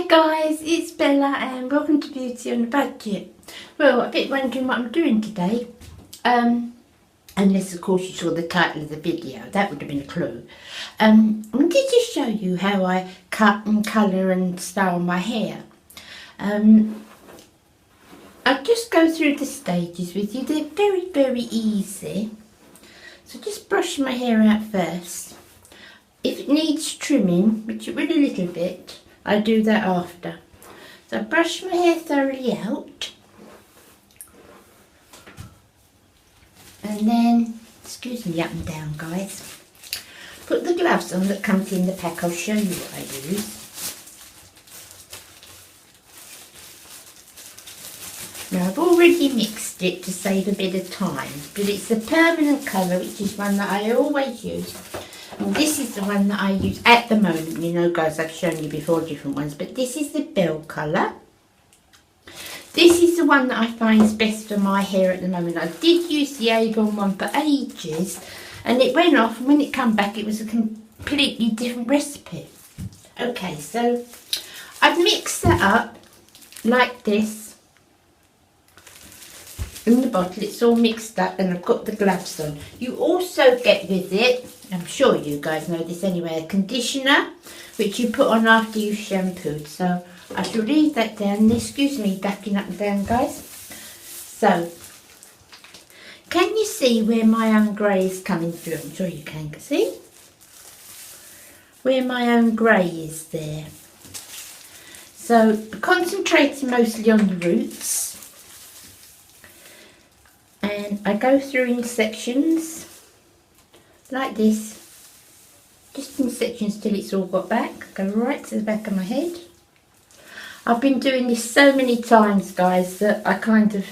guys, it's Bella and welcome to Beauty on a Budget. Well, a bit wondering what I'm doing today. Unless of course you saw the title of the video, that would have been a clue. I wanted to show you how I cut and colour and style my hair. I'll just go through the stages with you. They're very easy. So just brush my hair out first. If it needs trimming, which it will a little bit, I do that after. So I brush my hair thoroughly out. And then, excuse me up and down guys, put the gloves on that comes in the pack. I'll show you what I use. Now I've already mixed it to save a bit of time, but it's the permanent colour, which is one that I always use. And this is the one that I use at the moment. You know guys, I've shown you before different ones, but this is the Bell colour. This is the one that I find is best for my hair at the moment. I did use the Avon one for ages and it went off, and when it came back it was a completely different recipe. Okay, so I've mixed that up like this. In the bottle it's all mixed up and I've got the gloves on. You also get with it, I'm sure you guys know this anyway, a conditioner which you put on after you've shampooed. So I shall leave that down. Excuse me backing up and down guys. So can you see where my own grey is coming through? I'm sure you can see where my own grey is there. So concentrating mostly on the roots. And I go through in sections like this, just in sections till it's all got back. Go right to the back of my head. I've been doing this so many times guys that I kind of,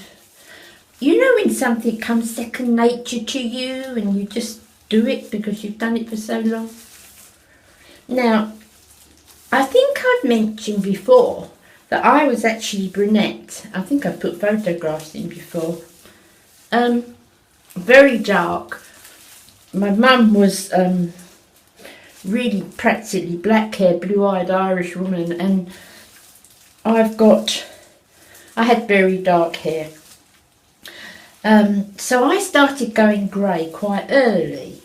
you know when something comes second nature to you and you just do it because you've done it for so long. Now I think I've mentioned before that I was actually brunette. I think I've put photographs in before. Very dark. My mum was really practically black hair, blue-eyed Irish woman, and I had very dark hair. So I started going grey quite early,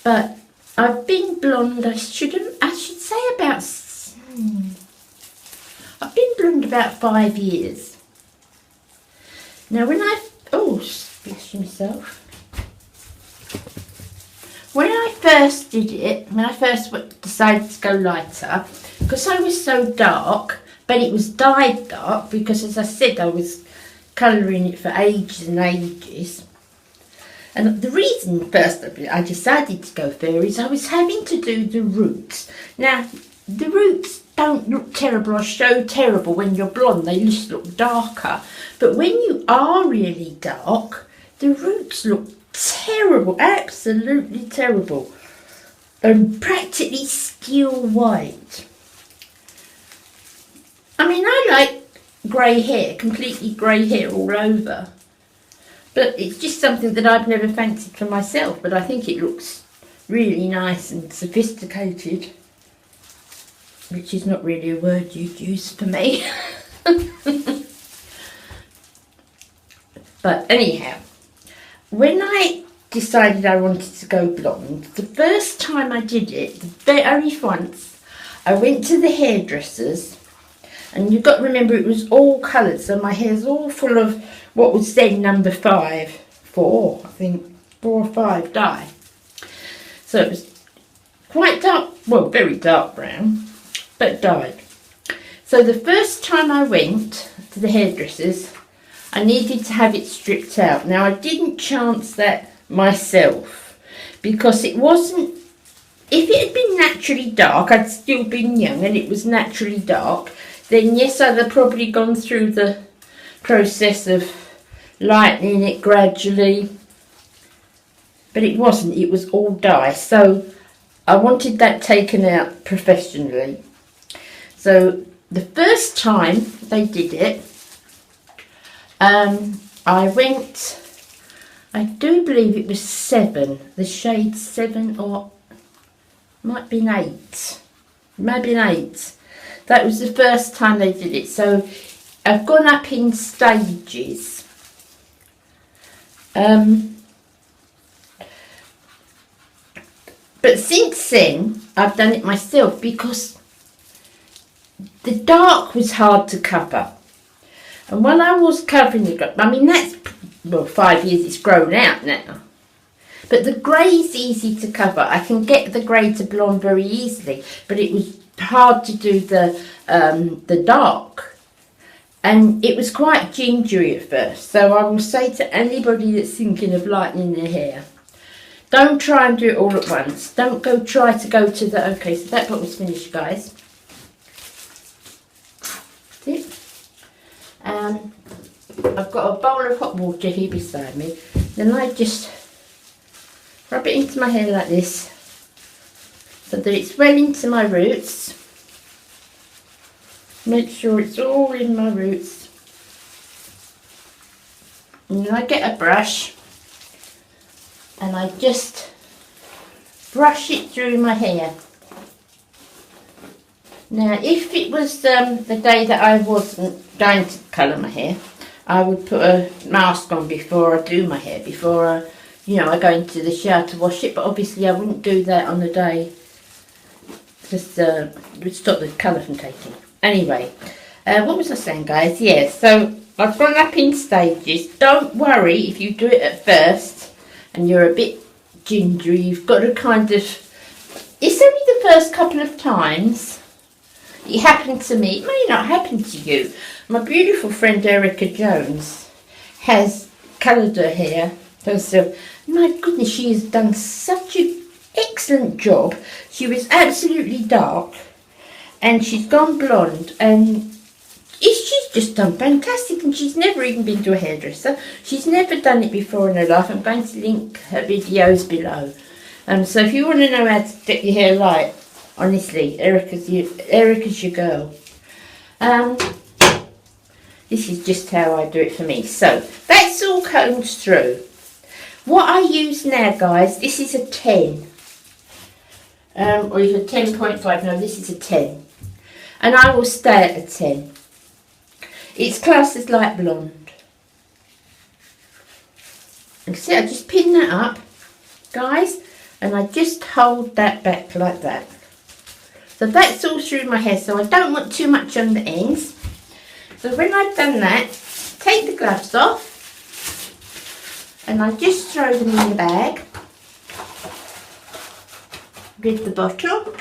but I've been blonde. I should say about I've been blonde about 5 years. Now when bless myself. When I first did it, when I first decided to go lighter, because I was so dark, but it was dyed dark because as I said I was colouring it for ages and ages. And the reason first I decided to go fair is I was having to do the roots. Now the roots don't look terrible or show terrible when you're blonde, they just look darker. But when you are really dark, the roots look terrible, absolutely terrible. And practically steel white. I mean, I like grey hair, completely grey hair all over. But it's just something that I've never fancied for myself, but I think it looks really nice and sophisticated. Which is not really a word you'd use for me. But anyhow, when I decided I wanted to go blonde, the first time I did it, the very once, I went to the hairdressers, and you've got to remember it was all coloured, so my hair's all full of what was then number 4 or 5 dye. So it was quite dark, well, very dark brown, but dyed. So the first time I went to the hairdressers, I needed to have it stripped out. Now I didn't chance that myself because it wasn't, if it had been naturally dark, I'd still been young and it was naturally dark, then yes, I'd have probably gone through the process of lightening it gradually, but it wasn't, it was all dye. So I wanted that taken out professionally. So the first time they did it, I went, I do believe it was 7, the shade 7 or might be an 8, maybe an 8. That was the first time they did it. So I've gone up in stages. But since then, I've done it myself because the dark was hard to cover. And when I was covering the, I mean, that's, well, 5 years it's grown out now. But the grey's easy to cover. I can get the grey to blonde very easily. But it was hard to do the dark. And it was quite gingery at first. So I will say to anybody that's thinking of lightening their hair, don't try and do it all at once. Don't try to go to the... Okay, so that bottle's finished, guys. See? I've got a bowl of hot water here beside me. Then I just rub it into my hair like this, so that it's well into my roots. Make sure it's all in my roots. And then I get a brush and I just brush it through my hair. Now, if it was the day that I wasn't going to colour my hair, I would put a mask on before I do my hair, before I, you know, I go into the shower to wash it. But obviously I wouldn't do that on the day, just it would stop the colour from taking. Anyway, what was I saying, guys? Yeah, so I've gone up in stages. Don't worry if you do it at first and you're a bit gingery. You've got to kind of, it's only the first couple of times. It happened to me. It may not happen to you. My beautiful friend Erica Jones has coloured her hair herself. My goodness, she has done such an excellent job. She was absolutely dark and she's gone blonde, and she's just done fantastic, and she's never even been to a hairdresser. She's never done it before in her life. I'm going to link her videos below. So if you want to know how to get your hair light, honestly, Erica's your girl. This is just how I do it for me. So that's all combed through. What I use now, guys, this is a 10. Or even a 10.5. No, this is a 10. And I will stay at a 10. It's classed as light blonde. And see, I just pin that up, guys, and I just hold that back like that. So that's all through my hair, so I don't want too much on the ends. So when I've done that, take the gloves off and I just throw them in the bag with the bottle,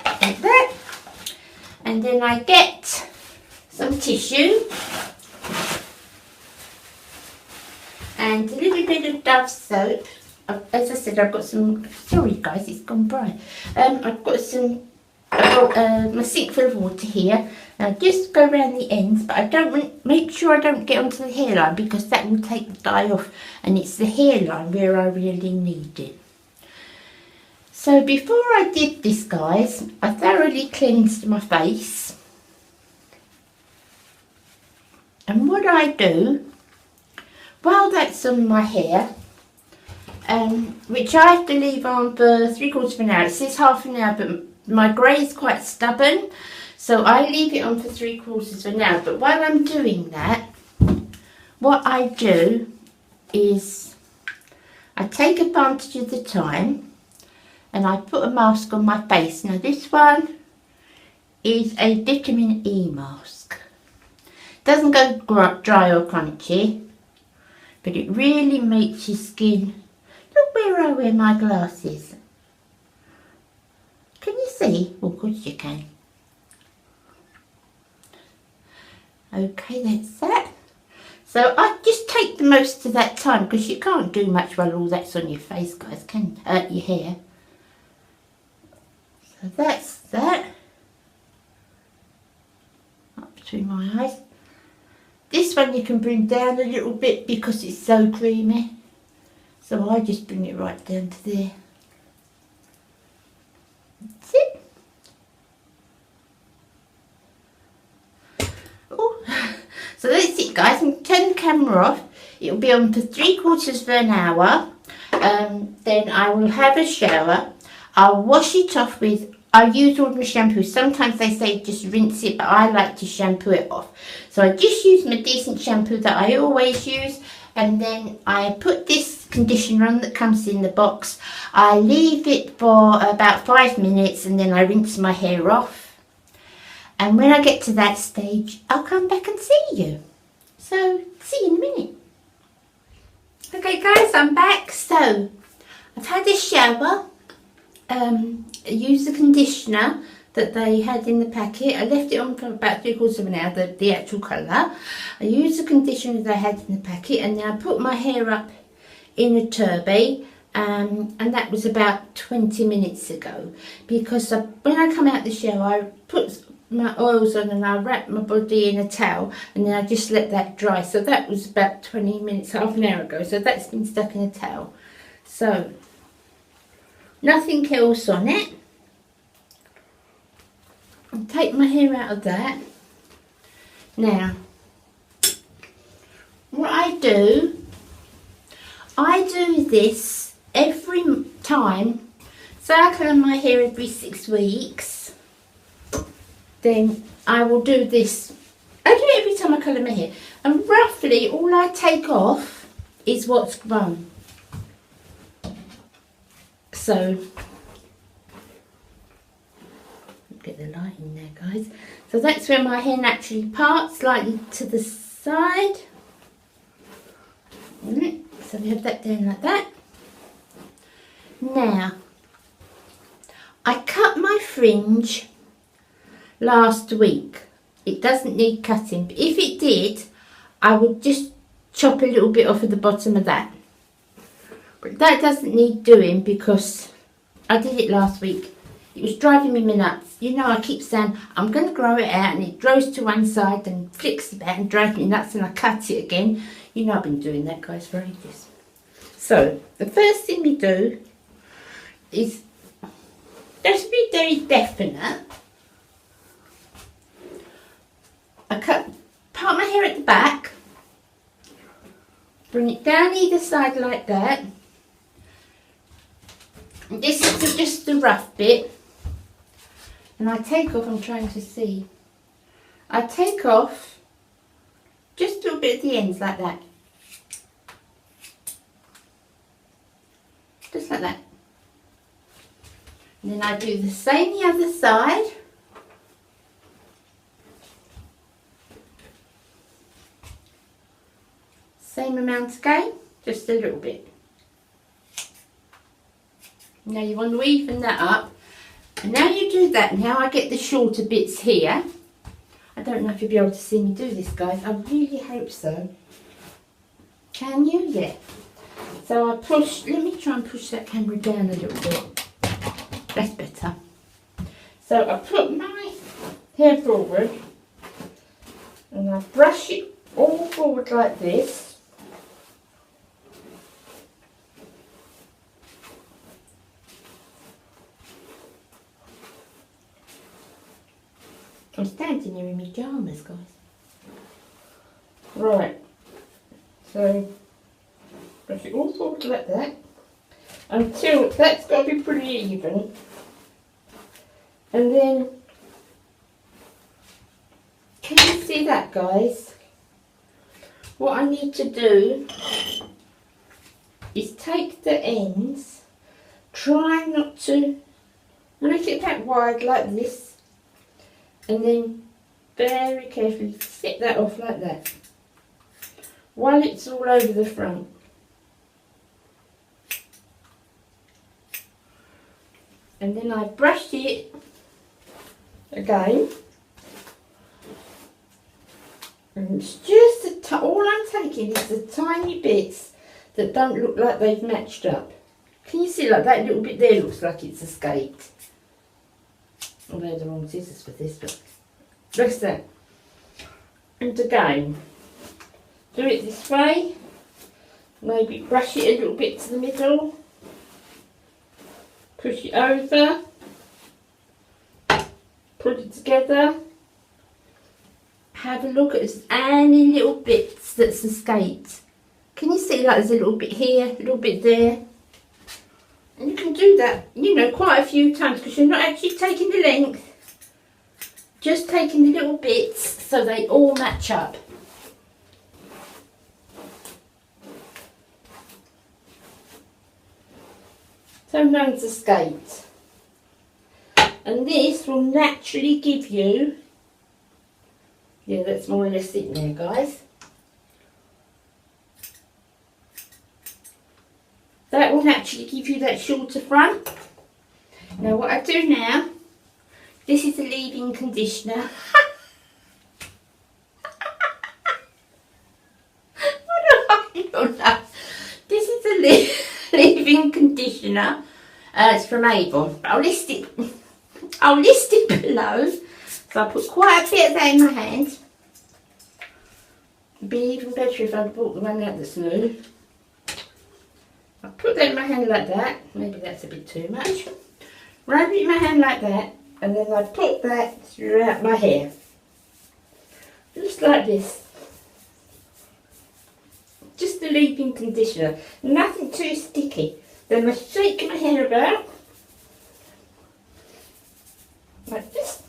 like that. And then I get some tissue and a little bit of Dove soap. As I said, I've got some, sorry guys, it's gone bright. I've got some, my sink full of water here. Now just go around the ends, but I don't want, make sure I don't get onto the hairline because that will take the dye off, and it's the hairline where I really need it. So before I did this, guys, I thoroughly cleansed my face. And what I do, while that's on my hair, which I have to leave on for 3/4 of an hour. It says half an hour, but my grey is quite stubborn, so I leave it on for 3/4 of an hour. But while I'm doing that, what I do is I take advantage of the time and I put a mask on my face. Now this one is a vitamin E mask. Doesn't go dry or crunchy, but it really makes your skin. Look where I wear my glasses. Can you see? Well, of course you can. Okay, that's that. So I just take the most of that time because you can't do much while all that's on your face, guys. Can hurt your hair. So that's that. Up through my eyes. This one you can bring down a little bit because it's so creamy. So I just bring it right down to there. That's it. Oh, so that's it, guys. I'm turning the camera off. It'll be on for 3/4 of an hour. Then I will have a shower. I'll wash it off with I use ordinary shampoo. Sometimes they say just rinse it, but I like to shampoo it off. So I just use my decent shampoo that I always use, and then I put this conditioner on that comes in the box. I leave it for about 5 minutes, and then I rinse my hair off. And when I get to that stage, I'll come back and see you. So, see you in a minute. Okay guys, I'm back. So, I've had a shower. I used the conditioner that they had in the packet. I left it on for about 3/4 of an hour, the actual colour. I used the conditioner they had in the packet, and then I put my hair up in a turban, and that was about 20 minutes ago. Because when I come out the shower, I put my oils on and I wrap my body in a towel, and then I just let that dry. So that was about 20 minutes, half an hour ago. So that's been stuck in a towel. So nothing else on it. I'll take my hair out of that. Now, what I do this every time. So I colour my hair every 6 weeks. Then I will do this. I do it every time I colour my hair. And roughly all I take off is what's grown. So, get the light in there guys. So that's where my hair naturally parts, slightly to the side. So we have that down like that. Now, I cut my fringe last week. It doesn't need cutting, but if it did, I would just chop a little bit off at the bottom of that. But that doesn't need doing because I did it last week. It was driving me nuts. You know, I keep saying I'm going to grow it out, and it grows to one side and flicks about and drives me nuts, and I cut it again. You know, I've been doing that guys for ages. So the first thing we do is, just to be very definite, I cut part of my hair at the back, bring it down either side like that. And this is just the rough bit. And I take off, I'm trying to see. I take off just a little bit at the ends like that. Just like that. And then I do the same the other side. Same amount again, just a little bit. Now you want to even that up. And now you do that, now I get the shorter bits here. I don't know if you'll be able to see me do this guys, I really hope so. Can you? Yeah. So I push, let me try and push that camera down a little bit. That's better. So I put my hair forward and I brush it all forward like this. I'm standing here in my pyjamas, guys. Right. So, brush it all forward like that. Until that's got to be pretty even. And then, can you see that, guys? What I need to do is take the ends, try not to make it that wide like this. And then very carefully set that off like that while it's all over the front. And then I brush it again. And it's just all I'm taking is the tiny bits that don't look like they've matched up. Can you see, like that little bit there looks like it's escaped. Although the wrong scissors for this, but that's that. And again, do it this way. Maybe brush it a little bit to the middle. Push it over. Put it together. Have a look at any little bits that's escaped. Can you see like there's a little bit here, a little bit there? And you can do that, you know, quite a few times, because you're not actually taking the length, just taking the little bits so they all match up. So none's escaped. And this will naturally give you, yeah, that's more or less it there, guys. That will naturally give you that shorter front. Now what I do now, this is a leave-in conditioner. What do I know? This is a leave-in conditioner. It's from Avon. I'll list it below. So I put quite a bit of that in my hand. It'd be even better if I bought the one out that's new. I put that in my hand like that. Maybe that's a bit too much. Rub it in my hand like that, and then I put that throughout my hair. Just like this. Just a leave-in conditioner. Nothing too sticky. Then I shake my hair about. Like this.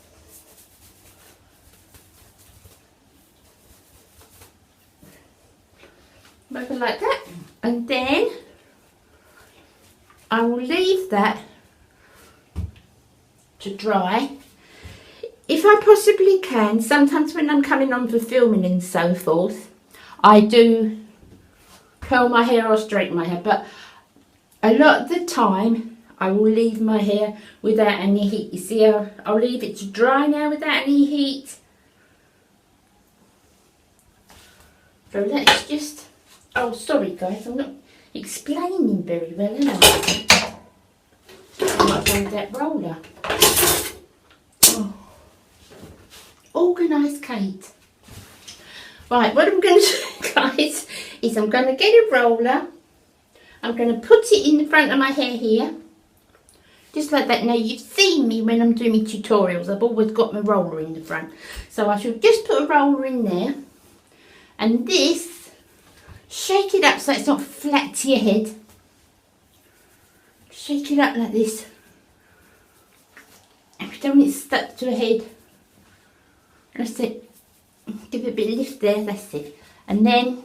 Over like that. And then I will leave that to dry. If I possibly can, sometimes when I'm coming on for filming and so forth, I do curl my hair or straighten my hair, but a lot of the time I will leave my hair without any heat. You see, I'll leave it to dry now without any heat. So that's just, oh sorry guys, I'm not explaining very well, am I? I might find that roller. Oh. Organised Kate. Right, what I'm going to do, guys, is I'm going to get a roller. I'm going to put it in the front of my hair here. Just like that. Now, you've seen me when I'm doing my tutorials. I've always got my roller in the front. So I should just put a roller in there. And this, shake it up so it's not flat to your head. Shake it up like this. And we don't want it stuck to a head. That's it. Give it a bit of lift there, that's it. And then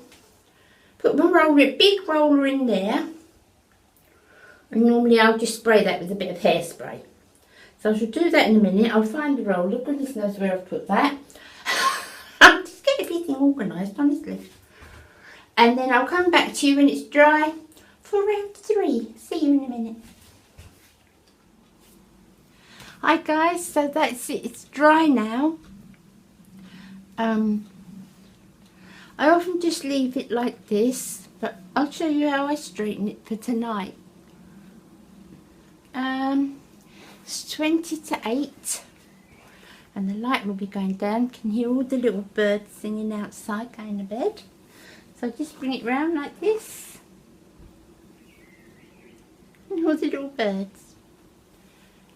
put my roller, a big roller in there. And normally I'll just spray that with a bit of hairspray. So I shall do that in a minute. I'll find the roller. Goodness knows where I've put that. Just get everything organised, honestly. And then I'll come back to you when it's dry for round 3. See you in a minute. Hi guys, so that's it. It's dry now. I often just leave it like this, but I'll show you how I straighten it for tonight. It's 20 to 8 and the light will be going down. You can hear all the little birds singing outside going to bed. So just bring it round like this. And all the little birds.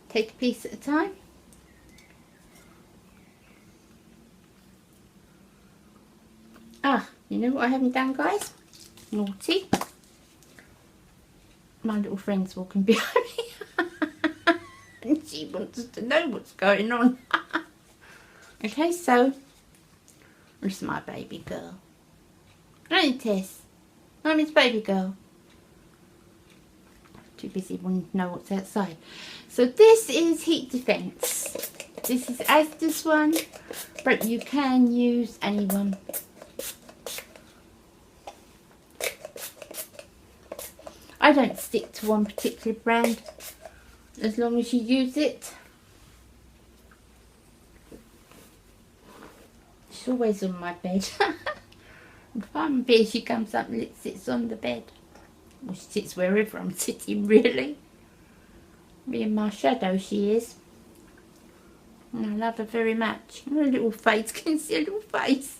Take a piece at a time. Ah, you know what I haven't done, guys? Naughty. My little friend's walking behind me. And she wants to know what's going on. Okay, so this is my baby girl. Right, Tess? Mommy's baby girl. Too busy wanting to know what's outside. So this is heat defence. This is Asda's one, but you can use any one. I don't stick to one particular brand as long as you use it. She's always on my bed. If I'm in bed, she comes up and sits on the bed. Well, she sits wherever I'm sitting, really. Me and my shadow, she is. And I love her very much. Her little face, can you see her little face?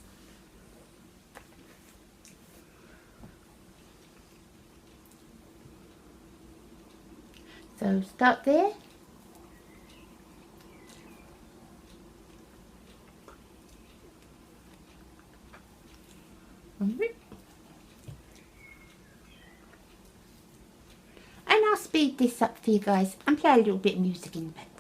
So start there. And I'll speak speed this up for you guys and play a little bit of music in the background.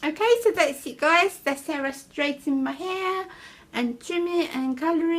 Okay, so that's it guys. That's how I straighten my hair and trim it and colour